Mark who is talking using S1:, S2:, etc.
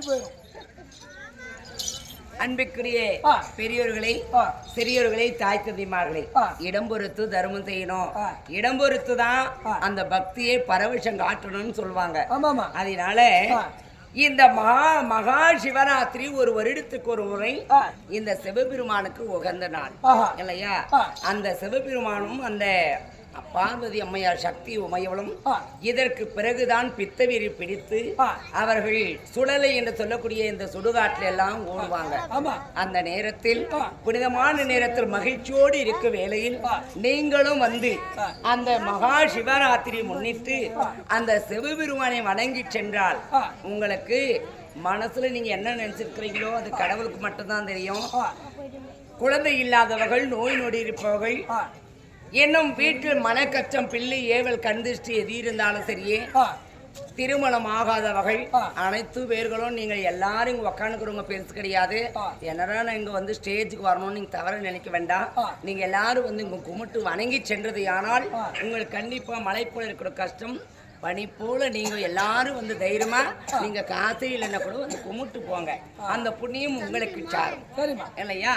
S1: போயிடும்.
S2: அன்புக்குரிய பெரியோர்களே, சிறியோர்களே, தாய் தந்தைமார்களே, இடம் பொறுத்து தர்மம் செய்யணும். இடம் பொறுத்து தான் அந்த பக்தியை பரவசம் காட்டணும்னு சொல்லுவாங்க. அதனால இந்த மகா சிவராத்திரி ஒரு வருடத்துக்கு ஒரு முறை இந்த சிவபெருமானுக்கு உகந்த நாள் இல்லையா? அந்த சிவபெருமானும் அந்த பார்வதி அம்மையார் சக்தி உமையவளும் இதற்கு பிறகுதான் பித்தவெறி பிடித்து அவர்கள் சுடலை என்று சொல்லக்கூடிய இந்த சுடுகாட்டில் எல்லாம் ஓடுவாங்க. அந்த நேரத்தில் புனிதமான நேரத்தில் மகிழ்ச்சியோடு இருக்க வேளையில் நீங்களும் வந்து அந்த மகா சிவராத்திரி முன்னிட்டு அந்த சிவபெருமானை வணங்கி சென்றால் உங்களுக்கு மனசுல நீங்க என்ன நினைச்சிருக்கிறீங்களோ அது கடவுளுக்கு மட்டும்தான் தெரியும். குழந்தை இல்லாதவர்கள், நோய் நொடி இருப்பவர்கள், இன்னும் வீட்டில் மனக்கச்சம், பிள்ளை ஏவல், கண்திஷ்டி எது இருந்தாலும் சரியே, திருமணம் ஆகாதவர்கள் அனைத்து பேர்களும் நீங்கள் எல்லாரும் இங்க உக்காந்துக்கிறவங்க பெருசு கிடையாது. என்னடா இங்க வந்து ஸ்டேஜுக்கு வரணும்னு நீங்க தவற நினைக்க வேண்டாம். நீங்க எல்லாரும் வந்து இங்க கும்பிட்டு வணங்கி சென்றது ஆனால் உங்களுக்கு கண்டிப்பா மழை போல இருக்கிற கஷ்டம் பனி போல நீங்க எல்லாரும் வந்து தைரியமா நீங்க காசு இல்லைன்னா கூட வந்து கும்பிட்டு போங்க. அந்த புண்ணியம் உங்களுக்கு சாரும் இல்லையா?